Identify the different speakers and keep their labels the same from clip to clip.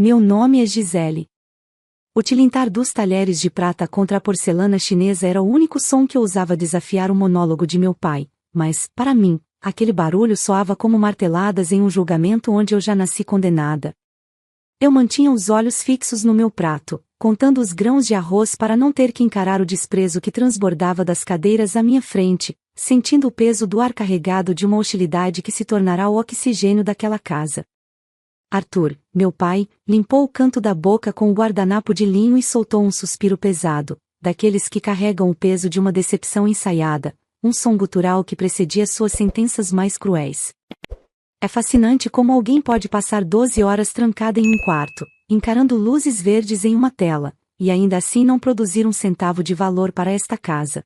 Speaker 1: Meu nome é Gisele. O tilintar dos talheres de prata contra a porcelana chinesa era o único som que ousava desafiar o monólogo de meu pai, mas, para mim, aquele barulho soava como marteladas em um julgamento onde eu já nasci condenada. Eu mantinha os olhos fixos no meu prato, contando os grãos de arroz para não ter que encarar o desprezo que transbordava das cadeiras à minha frente, sentindo o peso do ar carregado de uma hostilidade que se tornará o oxigênio daquela casa. Arthur, meu pai, limpou o canto da boca com o guardanapo de linho e soltou um suspiro pesado, daqueles que carregam o peso de uma decepção ensaiada, um som gutural que precedia suas sentenças mais cruéis. É fascinante como alguém pode passar 12 horas trancada em um quarto, encarando luzes verdes em uma tela, e ainda assim não produzir um centavo de valor para esta casa.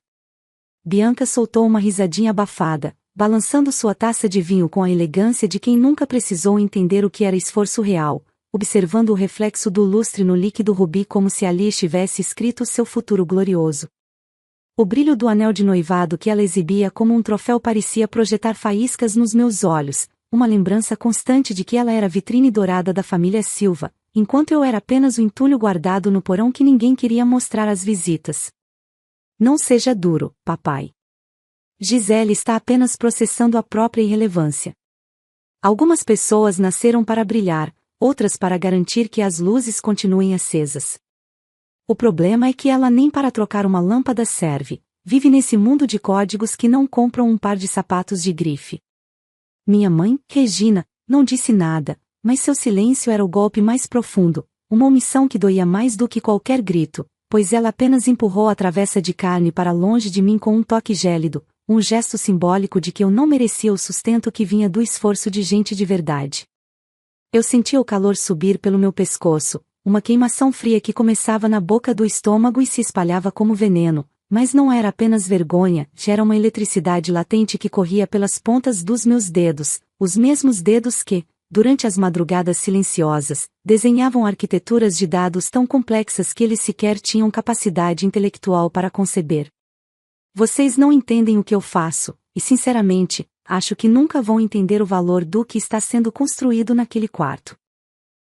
Speaker 1: Bianca soltou uma risadinha abafada, balançando sua taça de vinho com a elegância de quem nunca precisou entender o que era esforço real, observando o reflexo do lustre no líquido rubi como se ali estivesse escrito seu futuro glorioso. O brilho do anel de noivado que ela exibia como um troféu parecia projetar faíscas nos meus olhos, uma lembrança constante de que ela era a vitrine dourada da família Silva, enquanto eu era apenas o entulho guardado no porão que ninguém queria mostrar às visitas. Não seja duro, papai. Gisele está apenas processando a própria irrelevância. Algumas pessoas nasceram para brilhar, outras para garantir que as luzes continuem acesas. O problema é que ela nem para trocar uma lâmpada serve, vive nesse mundo de códigos que não compram um par de sapatos de grife. Minha mãe, Regina, não disse nada, mas seu silêncio era o golpe mais profundo, uma omissão que doía mais do que qualquer grito, pois ela apenas empurrou a travessa de carne para longe de mim com um toque gélido, um gesto simbólico de que eu não merecia o sustento que vinha do esforço de gente de verdade. Eu sentia o calor subir pelo meu pescoço, uma queimação fria que começava na boca do estômago e se espalhava como veneno, mas não era apenas vergonha, era uma eletricidade latente que corria pelas pontas dos meus dedos, os mesmos dedos que, durante as madrugadas silenciosas, desenhavam arquiteturas de dados tão complexas que eles sequer tinham capacidade intelectual para conceber. Vocês não entendem o que eu faço, e sinceramente, acho que nunca vão entender o valor do que está sendo construído naquele quarto.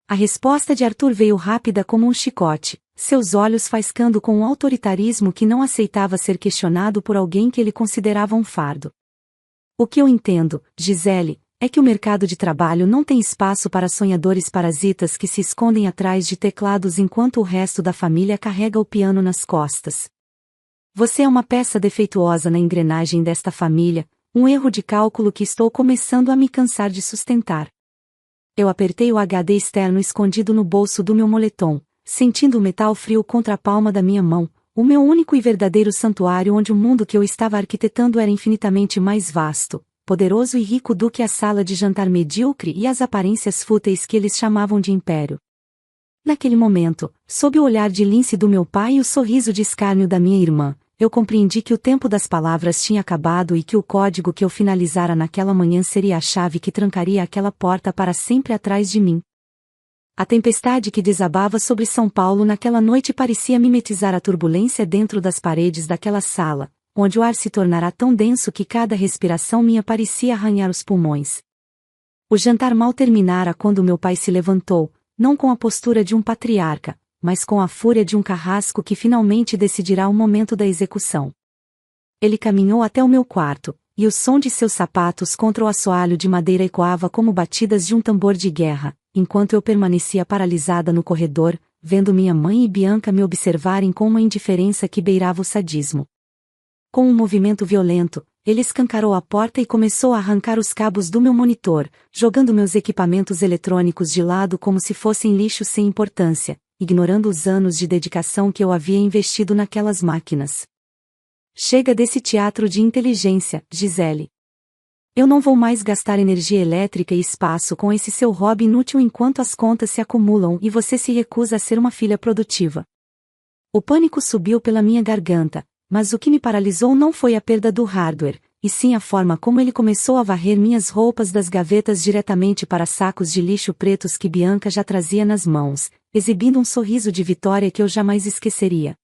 Speaker 1: A resposta de Arthur veio rápida como um chicote, seus olhos faiscando com um autoritarismo que não aceitava ser questionado por alguém que ele considerava um fardo. O que eu entendo, Gisele, é que o mercado de trabalho não tem espaço para sonhadores parasitas que se escondem atrás de teclados enquanto o resto da família carrega o piano nas costas. Você é uma peça defeituosa na engrenagem desta família, um erro de cálculo que estou começando a me cansar de sustentar. Eu apertei o HD externo escondido no bolso do meu moletom, sentindo o metal frio contra a palma da minha mão, o meu único e verdadeiro santuário onde o mundo que eu estava arquitetando era infinitamente mais vasto, poderoso e rico do que a sala de jantar medíocre e as aparências fúteis que eles chamavam de império. Naquele momento, sob o olhar de lince do meu pai e o sorriso de escárnio da minha irmã, eu compreendi que o tempo das palavras tinha acabado e que o código que eu finalizara naquela manhã seria a chave que trancaria aquela porta para sempre atrás de mim. A tempestade que desabava sobre São Paulo naquela noite parecia mimetizar a turbulência dentro das paredes daquela sala, onde o ar se tornará tão denso que cada respiração minha parecia arranhar os pulmões. O jantar mal terminara quando meu pai se levantou, não com a postura de um patriarca, mas com a fúria de um carrasco que finalmente decidirá o momento da execução. Ele caminhou até o meu quarto, e o som de seus sapatos contra o assoalho de madeira ecoava como batidas de um tambor de guerra, enquanto eu permanecia paralisada no corredor, vendo minha mãe e Bianca me observarem com uma indiferença que beirava o sadismo. Com um movimento violento, ele escancarou a porta e começou a arrancar os cabos do meu monitor, jogando meus equipamentos eletrônicos de lado como se fossem lixo sem importância, ignorando os anos de dedicação que eu havia investido naquelas máquinas. Chega desse teatro de inteligência, Gisele. Eu não vou mais gastar energia elétrica e espaço com esse seu hobby inútil enquanto as contas se acumulam e você se recusa a ser uma filha produtiva. O pânico subiu pela minha garganta, mas o que me paralisou não foi a perda do hardware, e sim a forma como ele começou a varrer minhas roupas das gavetas diretamente para sacos de lixo pretos que Bianca já trazia nas mãos, exibindo um sorriso de vitória que eu jamais esqueceria.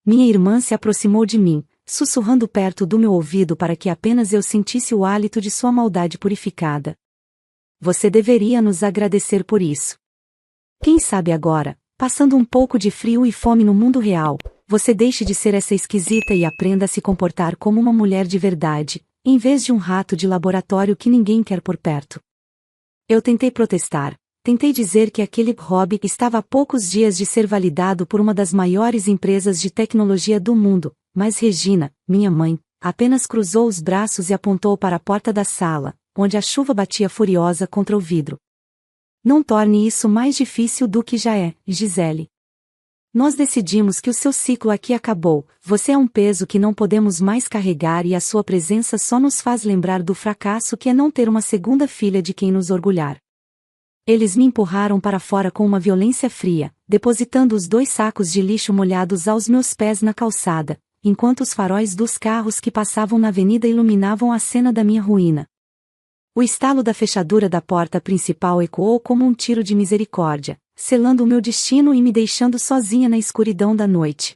Speaker 1: Minha irmã se aproximou de mim, sussurrando perto do meu ouvido para que apenas eu sentisse o hálito de sua maldade purificada. Você deveria nos agradecer por isso. Quem sabe agora, passando um pouco de frio e fome no mundo real, você deixe de ser essa esquisita e aprenda a se comportar como uma mulher de verdade, em vez de um rato de laboratório que ninguém quer por perto. Eu tentei protestar. Tentei dizer que aquele hobby estava a poucos dias de ser validado por uma das maiores empresas de tecnologia do mundo, mas Regina, minha mãe, apenas cruzou os braços e apontou para a porta da sala, onde a chuva batia furiosa contra o vidro. Não torne isso mais difícil do que já é, Gisele. Nós decidimos que o seu ciclo aqui acabou, você é um peso que não podemos mais carregar e a sua presença só nos faz lembrar do fracasso que é não ter uma segunda filha de quem nos orgulhar. Eles me empurraram para fora com uma violência fria, depositando os 2 sacos de lixo molhados aos meus pés na calçada, enquanto os faróis dos carros que passavam na avenida iluminavam a cena da minha ruína. O estalo da fechadura da porta principal ecoou como um tiro de misericórdia, selando o meu destino e me deixando sozinha na escuridão da noite.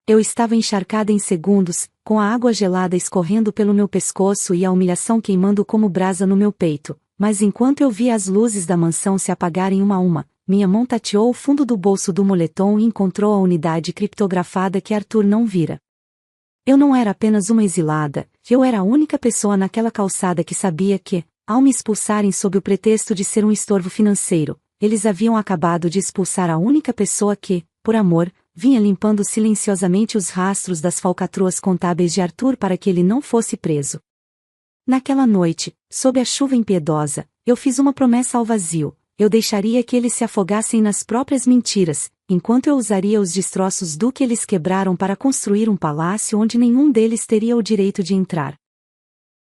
Speaker 1: Eu estava encharcada em segundos, com a água gelada escorrendo pelo meu pescoço e a humilhação queimando como brasa no meu peito, mas enquanto eu via as luzes da mansão se apagarem uma a uma, minha mão tateou o fundo do bolso do moletom e encontrou a unidade criptografada que Arthur não vira. Eu não era apenas uma exilada, eu era a única pessoa naquela calçada que sabia que, ao me expulsarem sob o pretexto de ser um estorvo financeiro, eles haviam acabado de expulsar a única pessoa que, por amor, vinha limpando silenciosamente os rastros das falcatruas contábeis de Arthur para que ele não fosse preso. Naquela noite, sob a chuva impiedosa, eu fiz uma promessa ao vazio: eu deixaria que eles se afogassem nas próprias mentiras, enquanto eu usaria os destroços do que eles quebraram para construir um palácio onde nenhum deles teria o direito de entrar.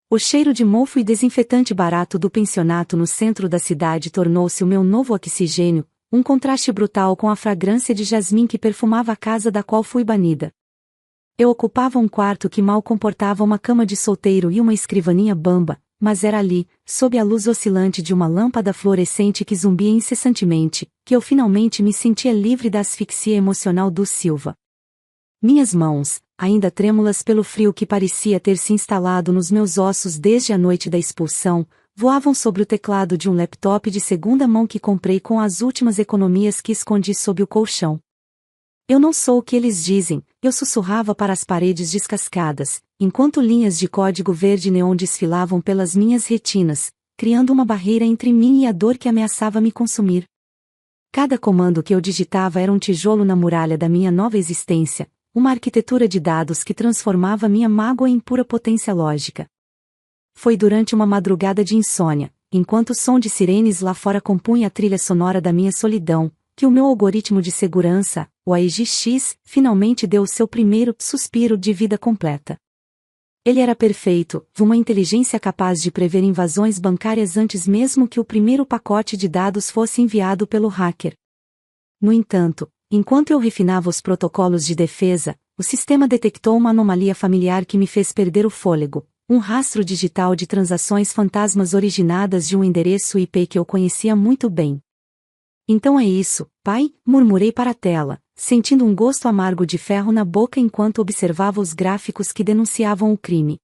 Speaker 1: O cheiro de mofo e desinfetante barato do pensionato no centro da cidade tornou-se o meu novo oxigênio, um contraste brutal com a fragrância de jasmim que perfumava a casa da qual fui banida. Eu ocupava um quarto que mal comportava uma cama de solteiro e uma escrivaninha bamba, mas era ali, sob a luz oscilante de uma lâmpada fluorescente que zumbia incessantemente, que eu finalmente me sentia livre da asfixia emocional do Silva. Minhas mãos, ainda trêmulas pelo frio que parecia ter se instalado nos meus ossos desde a noite da expulsão, voavam sobre o teclado de um laptop de segunda mão que comprei com as últimas economias que escondi sob o colchão. Eu não sou o que eles dizem, eu sussurrava para as paredes descascadas, enquanto linhas de código verde neon desfilavam pelas minhas retinas, criando uma barreira entre mim e a dor que ameaçava me consumir. Cada comando que eu digitava era um tijolo na muralha da minha nova existência, uma arquitetura de dados que transformava minha mágoa em pura potência lógica. Foi durante uma madrugada de insônia, enquanto o som de sirenes lá fora compunha a trilha sonora da minha solidão, que o meu algoritmo de segurança, o AIGX, finalmente deu o seu primeiro suspiro de vida completa. Ele era perfeito, uma inteligência capaz de prever invasões bancárias antes mesmo que o primeiro pacote de dados fosse enviado pelo hacker. No entanto, enquanto eu refinava os protocolos de defesa, o sistema detectou uma anomalia familiar que me fez perder o fôlego, um rastro digital de transações fantasmas originadas de um endereço IP que eu conhecia muito bem. Então é isso, pai, murmurei para a tela, sentindo um gosto amargo de ferro na boca enquanto observava os gráficos que denunciavam o crime.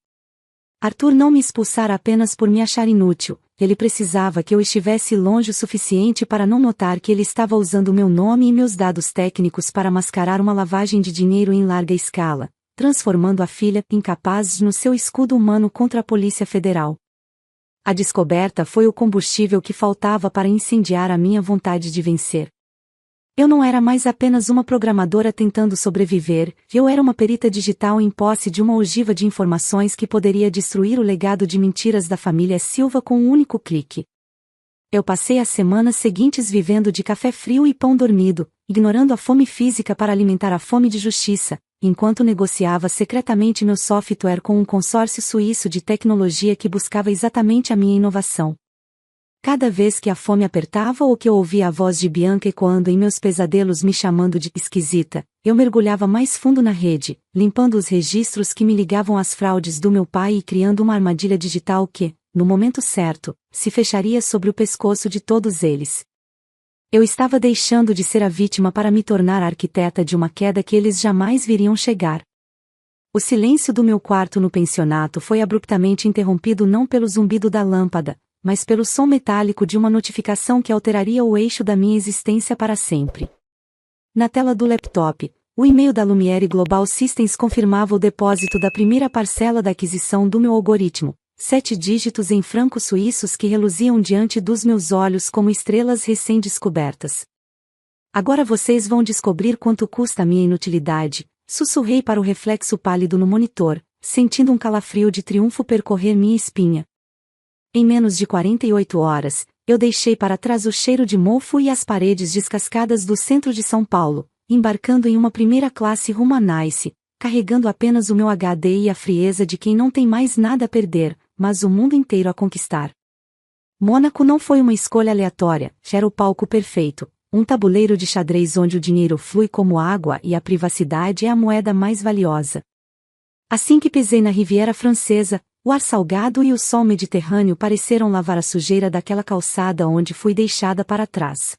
Speaker 1: Arthur não me expulsara apenas por me achar inútil, ele precisava que eu estivesse longe o suficiente para não notar que ele estava usando meu nome e meus dados técnicos para mascarar uma lavagem de dinheiro em larga escala, transformando a filha incapaz no seu escudo humano contra a Polícia Federal. A descoberta foi o combustível que faltava para incendiar a minha vontade de vencer. Eu não era mais apenas uma programadora tentando sobreviver, eu era uma perita digital em posse de uma ogiva de informações que poderia destruir o legado de mentiras da família Silva com um único clique. Eu passei as semanas seguintes vivendo de café frio e pão dormido, ignorando a fome física para alimentar a fome de justiça, enquanto negociava secretamente meu software com um consórcio suíço de tecnologia que buscava exatamente a minha inovação. Cada vez que a fome apertava ou que eu ouvia a voz de Bianca ecoando em meus pesadelos me chamando de esquisita, eu mergulhava mais fundo na rede, limpando os registros que me ligavam às fraudes do meu pai e criando uma armadilha digital que, no momento certo, se fecharia sobre o pescoço de todos eles. Eu estava deixando de ser a vítima para me tornar a arquiteta de uma queda que eles jamais viriam chegar. O silêncio do meu quarto no pensionato foi abruptamente interrompido não pelo zumbido da lâmpada, mas pelo som metálico de uma notificação que alteraria o eixo da minha existência para sempre. Na tela do laptop, o e-mail da Lumiere Global Systems confirmava o depósito da primeira parcela da aquisição do meu algoritmo, 7 dígitos em francos suíços que reluziam diante dos meus olhos como estrelas recém-descobertas. Agora vocês vão descobrir quanto custa a minha inutilidade, sussurrei para o reflexo pálido no monitor, sentindo um calafrio de triunfo percorrer minha espinha. Em menos de 48 horas, eu deixei para trás o cheiro de mofo e as paredes descascadas do centro de São Paulo, embarcando em uma primeira classe rumo a Nice, carregando apenas o meu HD e a frieza de quem não tem mais nada a perder, mas o mundo inteiro a conquistar. Mônaco não foi uma escolha aleatória, era o palco perfeito, um tabuleiro de xadrez onde o dinheiro flui como água e a privacidade é a moeda mais valiosa. Assim que pisei na Riviera Francesa, o ar salgado e o sol mediterrâneo pareceram lavar a sujeira daquela calçada onde fui deixada para trás.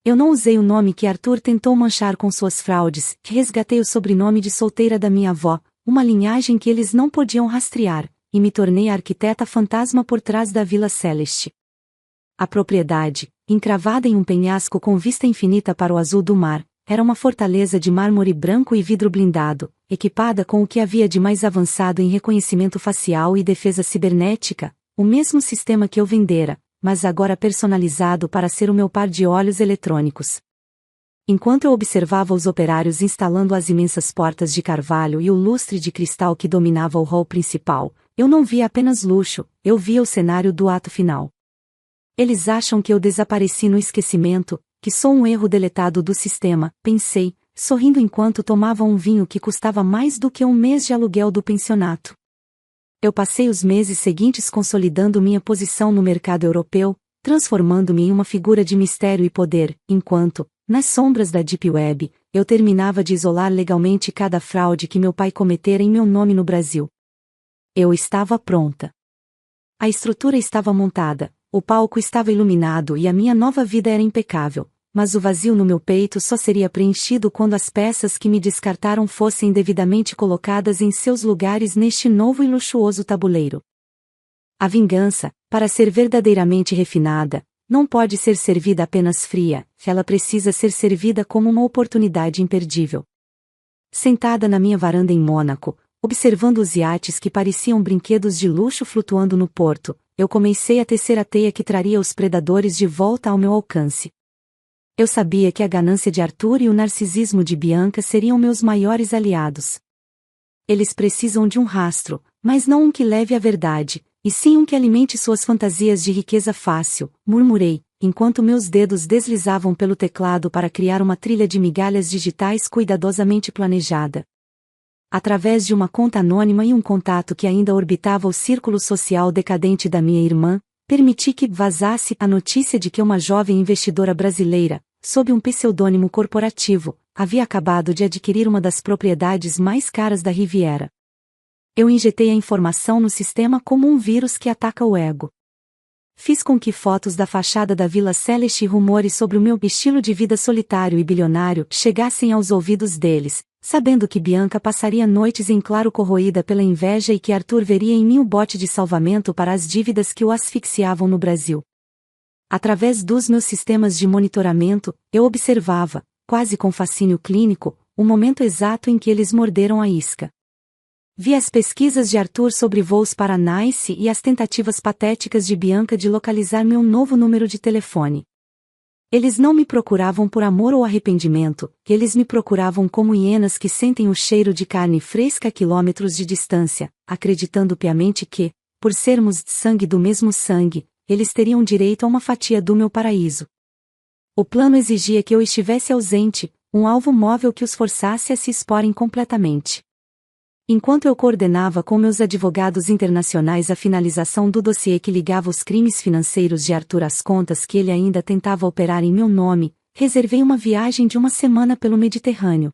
Speaker 1: Eu não usei o nome que Arthur tentou manchar com suas fraudes, resgatei o sobrenome de solteira da minha avó, uma linhagem que eles não podiam rastrear, e me tornei a arquiteta fantasma por trás da Vila Celeste. A propriedade, encravada em um penhasco com vista infinita para o azul do mar, era uma fortaleza de mármore branco e vidro blindado, equipada com o que havia de mais avançado em reconhecimento facial e defesa cibernética, o mesmo sistema que eu vendera, mas agora personalizado para ser o meu par de olhos eletrônicos. Enquanto eu observava os operários instalando as imensas portas de carvalho e o lustre de cristal que dominava o hall principal, eu não via apenas luxo, eu via o cenário do ato final. Eles acham que eu desapareci no esquecimento, que sou um erro deletado do sistema, pensei, sorrindo enquanto tomava um vinho que custava mais do que um mês de aluguel do pensionato. Eu passei os meses seguintes consolidando minha posição no mercado europeu, transformando-me em uma figura de mistério e poder, enquanto, nas sombras da Deep Web, eu terminava de isolar legalmente cada fraude que meu pai cometera em meu nome no Brasil. Eu estava pronta. A estrutura estava montada, o palco estava iluminado e a minha nova vida era impecável, mas o vazio no meu peito só seria preenchido quando as peças que me descartaram fossem devidamente colocadas em seus lugares neste novo e luxuoso tabuleiro. A vingança, para ser verdadeiramente refinada, não pode ser servida apenas fria, ela precisa ser servida como uma oportunidade imperdível. Sentada na minha varanda em Mônaco, observando os iates que pareciam brinquedos de luxo flutuando no porto, eu comecei a tecer a teia que traria os predadores de volta ao meu alcance. Eu sabia que a ganância de Arthur e o narcisismo de Bianca seriam meus maiores aliados. Eles precisam de um rastro, mas não um que leve à verdade, e sim um que alimente suas fantasias de riqueza fácil, murmurei, enquanto meus dedos deslizavam pelo teclado para criar uma trilha de migalhas digitais cuidadosamente planejada. Através de uma conta anônima e um contato que ainda orbitava o círculo social decadente da minha irmã, permiti que vazasse a notícia de que uma jovem investidora brasileira, sob um pseudônimo corporativo, havia acabado de adquirir uma das propriedades mais caras da Riviera. Eu injetei a informação no sistema como um vírus que ataca o ego. Fiz com que fotos da fachada da Vila Celeste e rumores sobre o meu estilo de vida solitário e bilionário chegassem aos ouvidos deles, sabendo que Bianca passaria noites em claro corroída pela inveja e que Arthur veria em mim o bote de salvamento para as dívidas que o asfixiavam no Brasil. Através dos meus sistemas de monitoramento, eu observava, quase com fascínio clínico, o momento exato em que eles morderam a isca. Vi as pesquisas de Arthur sobre voos para Nice e as tentativas patéticas de Bianca de localizar meu novo número de telefone. Eles não me procuravam por amor ou arrependimento, eles me procuravam como hienas que sentem o cheiro de carne fresca a quilômetros de distância, acreditando piamente que, por sermos de sangue do mesmo sangue, eles teriam direito a uma fatia do meu paraíso. O plano exigia que eu estivesse ausente, um alvo móvel que os forçasse a se exporem completamente. Enquanto eu coordenava com meus advogados internacionais a finalização do dossiê que ligava os crimes financeiros de Arthur às contas que ele ainda tentava operar em meu nome, reservei uma viagem de uma semana pelo Mediterrâneo.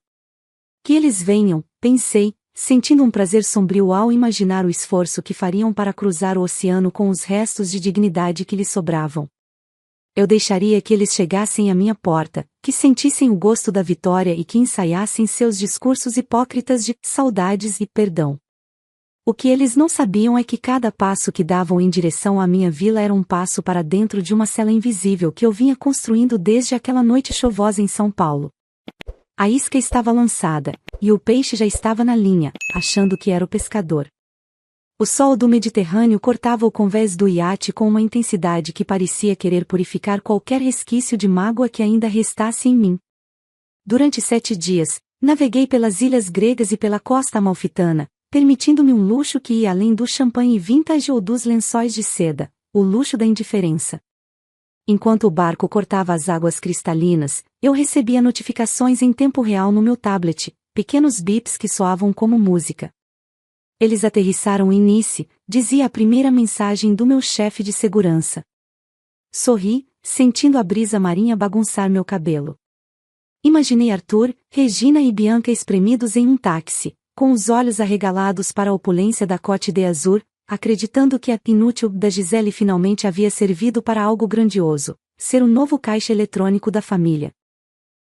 Speaker 1: Que eles venham, pensei, sentindo um prazer sombrio ao imaginar o esforço que fariam para cruzar o oceano com os restos de dignidade que lhes sobravam. Eu deixaria que eles chegassem à minha porta, que sentissem o gosto da vitória e que ensaiassem seus discursos hipócritas de saudades e perdão. O que eles não sabiam é que cada passo que davam em direção à minha vila era um passo para dentro de uma cela invisível que eu vinha construindo desde aquela noite chuvosa em São Paulo. A isca estava lançada, e o peixe já estava na linha, achando que era o pescador. O sol do Mediterrâneo cortava o convés do iate com uma intensidade que parecia querer purificar qualquer resquício de mágoa que ainda restasse em mim. Durante 7 dias, naveguei pelas ilhas gregas e pela costa amalfitana, permitindo-me um luxo que ia além do champanhe vintage ou dos lençóis de seda, o luxo da indiferença. Enquanto o barco cortava as águas cristalinas, eu recebia notificações em tempo real no meu tablet, pequenos bips que soavam como música. Eles aterrissaram em Nice, dizia a primeira mensagem do meu chefe de segurança. Sorri, sentindo a brisa marinha bagunçar meu cabelo. Imaginei Arthur, Regina e Bianca espremidos em um táxi, com os olhos arregalados para a opulência da Côte d'Azur, acreditando que a inútil da Gisele finalmente havia servido para algo grandioso, ser o novo caixa eletrônico da família.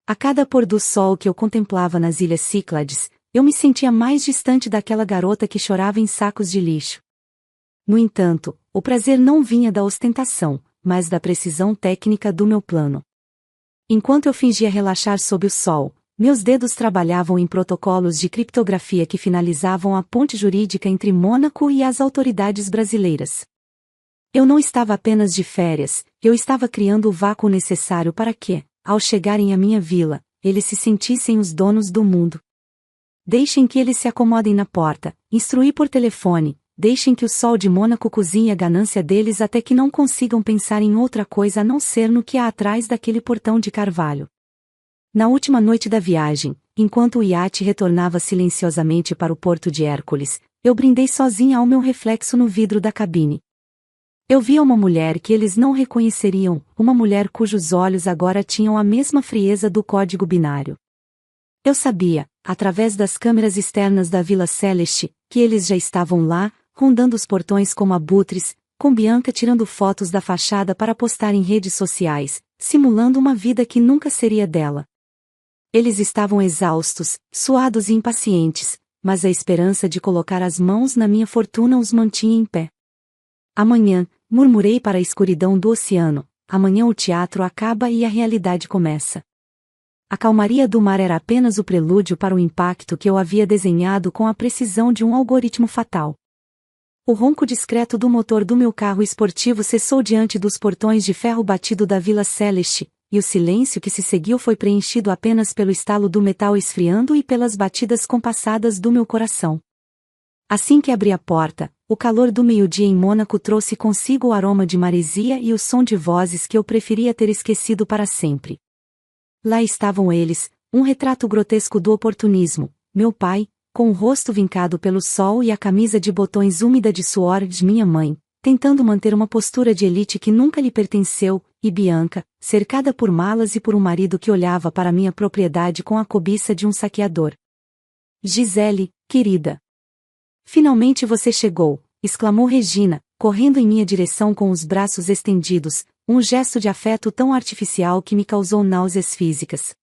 Speaker 1: A cada pôr do sol que eu contemplava nas Ilhas Cíclades, eu me sentia mais distante daquela garota que chorava em sacos de lixo. No entanto, o prazer não vinha da ostentação, mas da precisão técnica do meu plano. Enquanto eu fingia relaxar sob o sol, meus dedos trabalhavam em protocolos de criptografia que finalizavam a ponte jurídica entre Mônaco e as autoridades brasileiras. Eu não estava apenas de férias, eu estava criando o vácuo necessário para que, ao chegarem à minha vila, eles se sentissem os donos do mundo. Deixem que eles se acomodem na porta, instruí por telefone, deixem que o sol de Mônaco cozinhe a ganância deles até que não consigam pensar em outra coisa a não ser no que há atrás daquele portão de carvalho. Na última noite da viagem, enquanto o iate retornava silenciosamente para o porto de Hércules, eu brindei sozinha ao meu reflexo no vidro da cabine. Eu via uma mulher que eles não reconheceriam, uma mulher cujos olhos agora tinham a mesma frieza do código binário. Eu sabia, através das câmeras externas da Vila Celeste, que eles já estavam lá, rondando os portões como abutres, com Bianca tirando fotos da fachada para postar em redes sociais, simulando uma vida que nunca seria dela. Eles estavam exaustos, suados e impacientes, mas a esperança de colocar as mãos na minha fortuna os mantinha em pé. Amanhã, murmurei para a escuridão do oceano, amanhã o teatro acaba e a realidade começa. A calmaria do mar era apenas o prelúdio para o impacto que eu havia desenhado com a precisão de um algoritmo fatal. O ronco discreto do motor do meu carro esportivo cessou diante dos portões de ferro batido da Vila Celeste, e o silêncio que se seguiu foi preenchido apenas pelo estalo do metal esfriando e pelas batidas compassadas do meu coração. Assim que abri a porta, o calor do meio-dia em Mônaco trouxe consigo o aroma de maresia e o som de vozes que eu preferia ter esquecido para sempre. Lá estavam eles, um retrato grotesco do oportunismo, meu pai, com o rosto vincado pelo sol e a camisa de botões úmida de suor de minha mãe, tentando manter uma postura de elite que nunca lhe pertenceu, e Bianca, cercada por malas e por um marido que olhava para minha propriedade com a cobiça de um saqueador. Gisele, querida. Finalmente você chegou, exclamou Regina, correndo em minha direção com os braços estendidos, um gesto de afeto tão artificial que me causou náuseas físicas.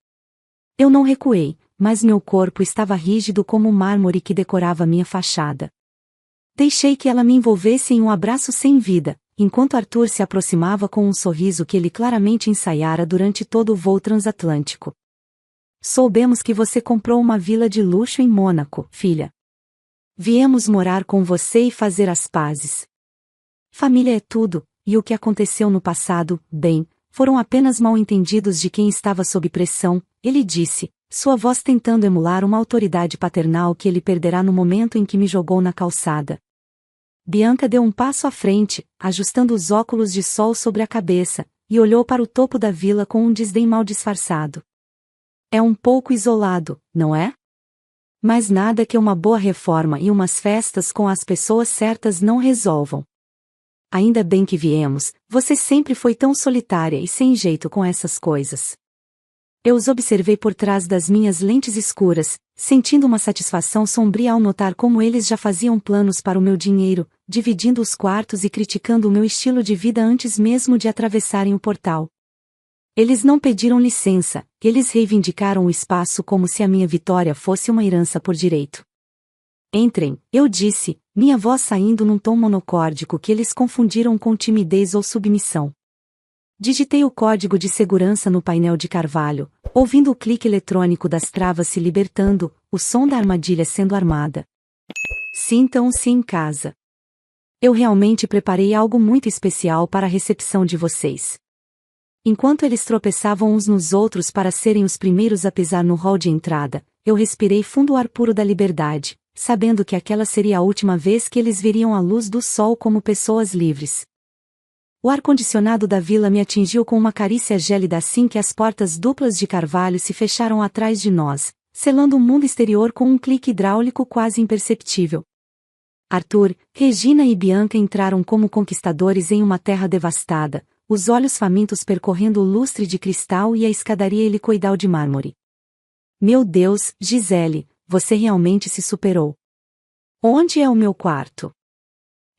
Speaker 1: Eu não recuei, mas meu corpo estava rígido como o mármore que decorava minha fachada. Deixei que ela me envolvesse em um abraço sem vida, enquanto Arthur se aproximava com um sorriso que ele claramente ensaiara durante todo o voo transatlântico. Soubemos que você comprou uma vila de luxo em Mônaco, filha. Viemos morar com você e fazer as pazes. Família é tudo, e o que aconteceu no passado, bem, foram apenas mal-entendidos de quem estava sob pressão, ele disse, sua voz tentando emular uma autoridade paternal que ele perderá no momento em que me jogou na calçada. Bianca deu um passo à frente, ajustando os óculos de sol sobre a cabeça, e olhou para o topo da vila com um desdém mal disfarçado. É um pouco isolado, não é? Mas nada que uma boa reforma e umas festas com as pessoas certas não resolvam. Ainda bem que viemos, você sempre foi tão solitária e sem jeito com essas coisas. Eu os observei por trás das minhas lentes escuras, sentindo uma satisfação sombria ao notar como eles já faziam planos para o meu dinheiro, dividindo os quartos e criticando o meu estilo de vida antes mesmo de atravessarem o portal. Eles não pediram licença, eles reivindicaram o espaço como se a minha vitória fosse uma herança por direito. Entrem, eu disse, minha voz saindo num tom monocórdico que eles confundiram com timidez ou submissão. Digitei o código de segurança no painel de carvalho, ouvindo o clique eletrônico das travas se libertando, o som da armadilha sendo armada. Sintam-se em casa. Eu realmente preparei algo muito especial para a recepção de vocês. Enquanto eles tropeçavam uns nos outros para serem os primeiros a pisar no hall de entrada, eu respirei fundo o ar puro da liberdade, sabendo que aquela seria a última vez que eles veriam a luz do sol como pessoas livres. O ar-condicionado da vila me atingiu com uma carícia gélida assim que as portas duplas de carvalho se fecharam atrás de nós, selando o mundo exterior com um clique hidráulico quase imperceptível. Arthur, Regina e Bianca entraram como conquistadores em uma terra devastada, os olhos famintos percorrendo o lustre de cristal e a escadaria helicoidal de mármore. Meu Deus, Gisele, você realmente se superou. Onde é o meu quarto?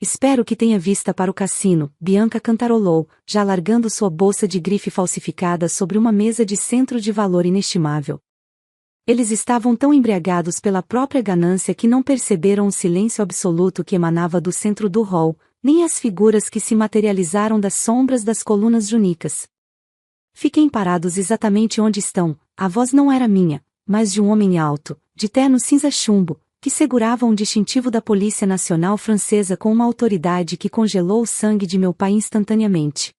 Speaker 1: Espero que tenha vista para o cassino, Bianca cantarolou, já largando sua bolsa de grife falsificada sobre uma mesa de centro de valor inestimável. Eles estavam tão embriagados pela própria ganância que não perceberam o silêncio absoluto que emanava do centro do hall, nem as figuras que se materializaram das sombras das colunas junicas. Fiquem parados exatamente onde estão, a voz não era minha, mas de um homem alto, de terno cinza chumbo, que segurava um distintivo da Polícia Nacional Francesa com uma autoridade que congelou o sangue de meu pai instantaneamente.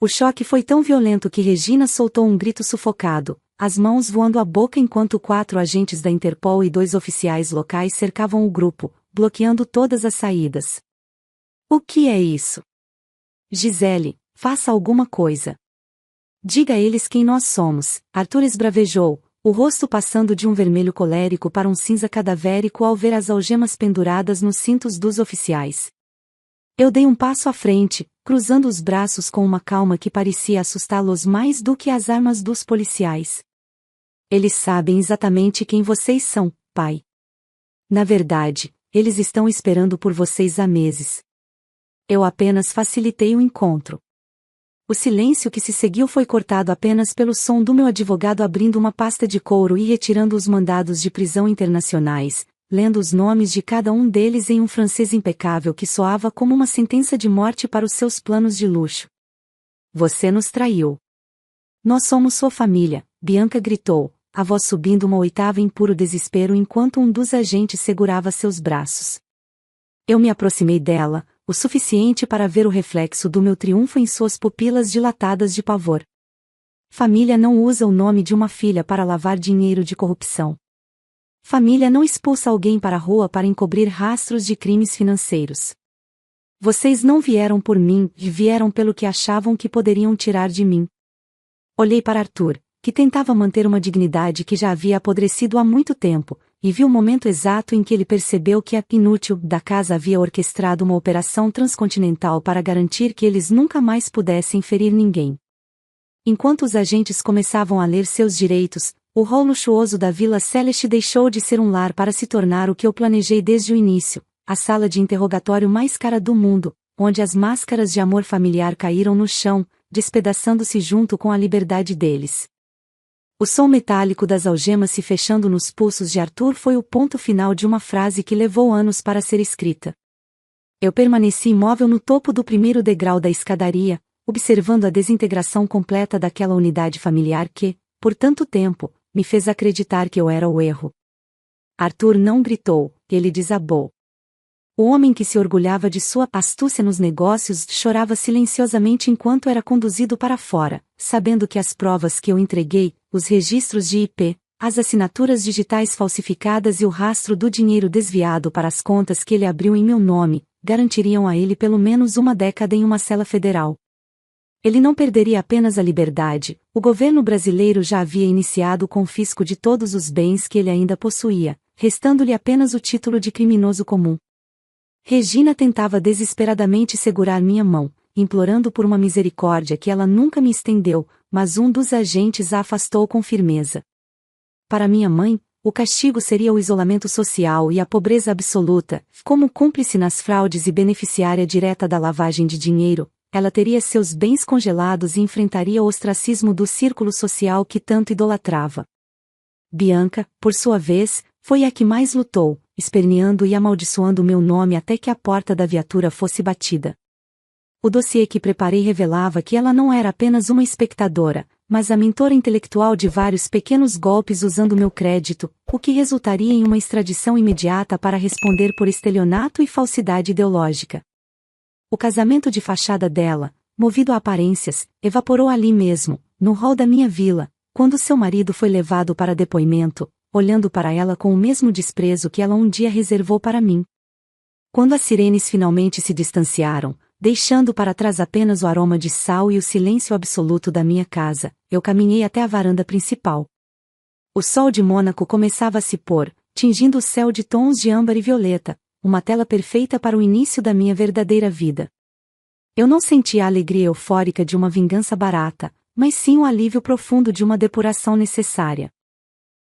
Speaker 1: O choque foi tão violento que Regina soltou um grito sufocado, as mãos voando à boca enquanto 4 agentes da Interpol e 2 oficiais locais cercavam o grupo, bloqueando todas as saídas. O que é isso? Gisele, faça alguma coisa. Diga a eles quem nós somos, Arthur esbravejou, o rosto passando de um vermelho colérico para um cinza cadavérico ao ver as algemas penduradas nos cintos dos oficiais. Eu dei um passo à frente, cruzando os braços com uma calma que parecia assustá-los mais do que as armas dos policiais. Eles sabem exatamente quem vocês são, pai. Na verdade, eles estão esperando por vocês há meses. Eu apenas facilitei o encontro. O silêncio que se seguiu foi cortado apenas pelo som do meu advogado abrindo uma pasta de couro e retirando os mandados de prisão internacionais, lendo os nomes de cada um deles em um francês impecável que soava como uma sentença de morte para os seus planos de luxo. Você nos traiu. Nós somos sua família, Bianca gritou, a voz subindo uma oitava em puro desespero enquanto um dos agentes segurava seus braços. Eu me aproximei dela, o suficiente para ver o reflexo do meu triunfo em suas pupilas dilatadas de pavor. Família não usa o nome de uma filha para lavar dinheiro de corrupção. Família não expulsa alguém para a rua para encobrir rastros de crimes financeiros. Vocês não vieram por mim, vieram pelo que achavam que poderiam tirar de mim. Olhei para Arthur, que tentava manter uma dignidade que já havia apodrecido há muito tempo, e vi o momento exato em que ele percebeu que a inútil da casa havia orquestrado uma operação transcontinental para garantir que eles nunca mais pudessem ferir ninguém. Enquanto os agentes começavam a ler seus direitos, o hall luxuoso da Vila Celeste deixou de ser um lar para se tornar o que eu planejei desde o início, a sala de interrogatório mais cara do mundo, onde as máscaras de amor familiar caíram no chão, despedaçando-se junto com a liberdade deles. O som metálico das algemas se fechando nos pulsos de Arthur foi o ponto final de uma frase que levou anos para ser escrita. Eu permaneci imóvel no topo do primeiro degrau da escadaria, observando a desintegração completa daquela unidade familiar que, por tanto tempo, me fez acreditar que eu era o erro. Arthur não gritou, ele desabou. O homem que se orgulhava de sua astúcia nos negócios chorava silenciosamente enquanto era conduzido para fora, sabendo que as provas que eu entreguei, os registros de IP, as assinaturas digitais falsificadas e o rastro do dinheiro desviado para as contas que ele abriu em meu nome, garantiriam a ele pelo menos uma década em uma cela federal. Ele não perderia apenas a liberdade, o governo brasileiro já havia iniciado o confisco de todos os bens que ele ainda possuía, restando-lhe apenas o título de criminoso comum. Regina tentava desesperadamente segurar minha mão, implorando por uma misericórdia que ela nunca me estendeu, mas um dos agentes a afastou com firmeza. Para minha mãe, o castigo seria o isolamento social e a pobreza absoluta, como cúmplice nas fraudes e beneficiária direta da lavagem de dinheiro, ela teria seus bens congelados e enfrentaria o ostracismo do círculo social que tanto idolatrava. Bianca, por sua vez, Foi a que mais lutou, esperneando e amaldiçoando meu nome até que a porta da viatura fosse batida. O dossiê que preparei revelava que ela não era apenas uma espectadora, mas a mentora intelectual de vários pequenos golpes usando meu crédito, o que resultaria em uma extradição imediata para responder por estelionato e falsidade ideológica. O casamento de fachada dela, movido a aparências, evaporou ali mesmo, no hall da minha vila, quando seu marido foi levado para depoimento, olhando para ela com o mesmo desprezo que ela um dia reservou para mim. Quando as sirenes finalmente se distanciaram, deixando para trás apenas o aroma de sal e o silêncio absoluto da minha casa, eu caminhei até a varanda principal. O sol de Mônaco começava a se pôr, tingindo o céu de tons de âmbar e violeta, uma tela perfeita para o início da minha verdadeira vida. Eu não sentia a alegria eufórica de uma vingança barata, mas sim o alívio profundo de uma depuração necessária.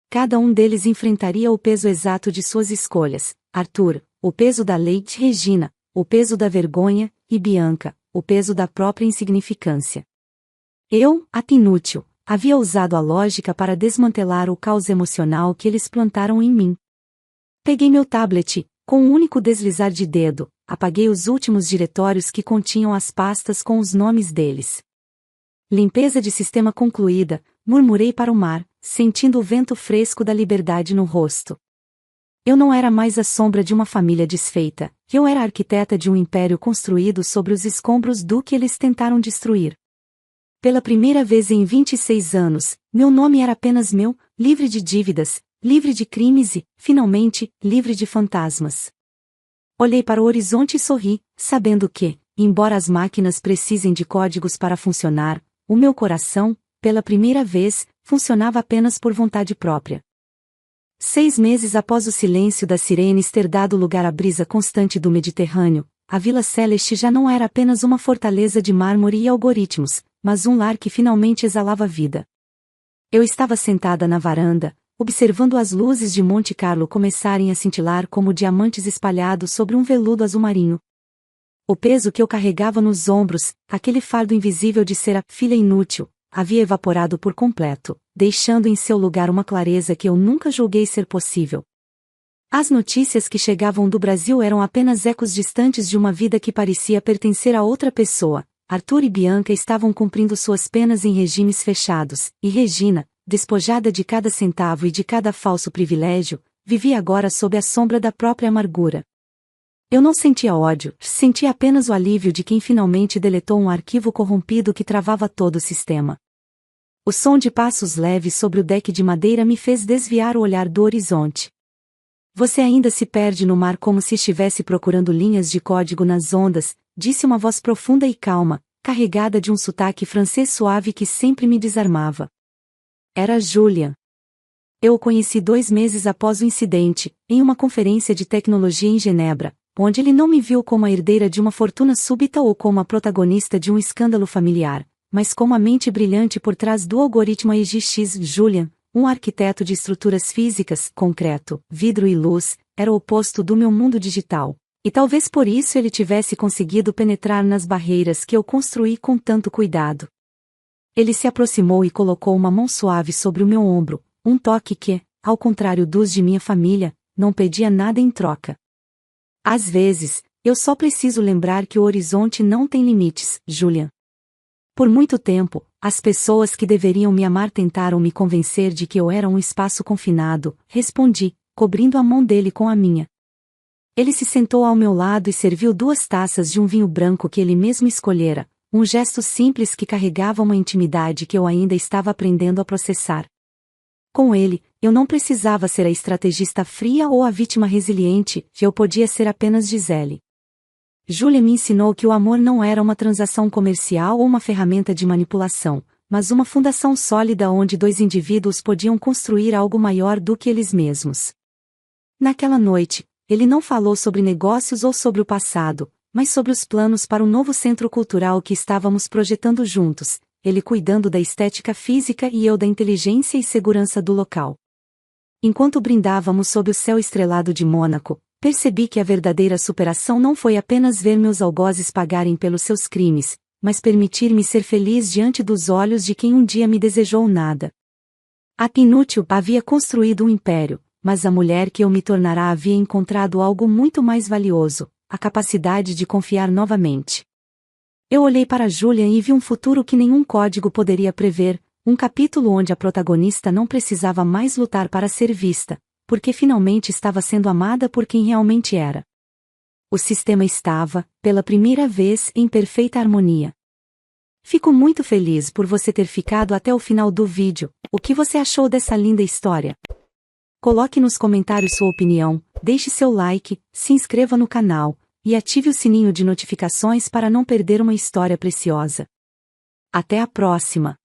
Speaker 1: Cada um deles enfrentaria o peso exato de suas escolhas: Arthur, o peso da lei, Regina, o peso da vergonha, e Bianca, o peso da própria insignificância. Eu, ato inútil, havia usado a lógica para desmantelar o caos emocional que eles plantaram em mim. Peguei meu tablet, com um único deslizar de dedo, apaguei os últimos diretórios que continham as pastas com os nomes deles. Limpeza de sistema concluída, murmurei para o mar, sentindo o vento fresco da liberdade no rosto. Eu não era mais a sombra de uma família desfeita, eu era a arquiteta de um império construído sobre os escombros do que eles tentaram destruir. Pela primeira vez em 26 anos, meu nome era apenas meu, livre de dívidas, livre de crimes e, finalmente, livre de fantasmas. Olhei para o horizonte e sorri, sabendo que, embora as máquinas precisem de códigos para funcionar, o meu coração, pela primeira vez, funcionava apenas por vontade própria. 6 meses após o silêncio das sirenes ter dado lugar à brisa constante do Mediterrâneo, a Vila Celeste já não era apenas uma fortaleza de mármore e algoritmos, mas um lar que finalmente exalava vida. Eu estava sentada na varanda, observando as luzes de Monte Carlo começarem a cintilar como diamantes espalhados sobre um veludo azul marinho. O peso que eu carregava nos ombros, aquele fardo invisível de ser a filha inútil, havia evaporado por completo, deixando em seu lugar uma clareza que eu nunca julguei ser possível. As notícias que chegavam do Brasil eram apenas ecos distantes de uma vida que parecia pertencer a outra pessoa. Arthur e Bianca estavam cumprindo suas penas em regimes fechados, e Regina, despojada de cada centavo e de cada falso privilégio, vivia agora sob a sombra da própria amargura. Eu não sentia ódio, sentia apenas o alívio de quem finalmente deletou um arquivo corrompido que travava todo o sistema. O som de passos leves sobre o deck de madeira me fez desviar o olhar do horizonte. Você ainda se perde no mar como se estivesse procurando linhas de código nas ondas, disse uma voz profunda e calma, carregada de um sotaque francês suave que sempre me desarmava. Era Julian. Eu o conheci 2 meses após o incidente, em uma conferência de tecnologia em Genebra, onde ele não me viu como a herdeira de uma fortuna súbita ou como a protagonista de um escândalo familiar, mas como a mente brilhante por trás do algoritmo AIGX. Julian, um arquiteto de estruturas físicas, concreto, vidro e luz, era o oposto do meu mundo digital, e talvez por isso ele tivesse conseguido penetrar nas barreiras que eu construí com tanto cuidado. Ele se aproximou e colocou uma mão suave sobre o meu ombro, um toque que, ao contrário dos de minha família, não pedia nada em troca. Às vezes, eu só preciso lembrar que o horizonte não tem limites, Julian. Por muito tempo, as pessoas que deveriam me amar tentaram me convencer de que eu era um espaço confinado, respondi, cobrindo a mão dele com a minha. Ele se sentou ao meu lado e serviu 2 taças de um vinho branco que ele mesmo escolhera, um gesto simples que carregava uma intimidade que eu ainda estava aprendendo a processar. Com ele, eu não precisava ser a estrategista fria ou a vítima resiliente, eu podia ser apenas Gisele. Julia me ensinou que o amor não era uma transação comercial ou uma ferramenta de manipulação, mas uma fundação sólida onde 2 indivíduos podiam construir algo maior do que eles mesmos. Naquela noite, ele não falou sobre negócios ou sobre o passado, mas sobre os planos para o novo centro cultural que estávamos projetando juntos, ele cuidando da estética física e eu da inteligência e segurança do local. Enquanto brindávamos sob o céu estrelado de Mônaco, percebi que a verdadeira superação não foi apenas ver meus algozes pagarem pelos seus crimes, mas permitir-me ser feliz diante dos olhos de quem um dia me desejou nada. A inútil havia construído um império, mas a mulher que eu me tornara havia encontrado algo muito mais valioso, a capacidade de confiar novamente. Eu olhei para Julian e vi um futuro que nenhum código poderia prever, um capítulo onde a protagonista não precisava mais lutar para ser vista, porque finalmente estava sendo amada por quem realmente era. O sistema estava, pela primeira vez, em perfeita harmonia. Fico muito feliz por você ter ficado até o final do vídeo. O que você achou dessa linda história? Coloque nos comentários sua opinião, deixe seu like, se inscreva no canal, e ative o sininho de notificações para não perder uma história preciosa. Até a próxima!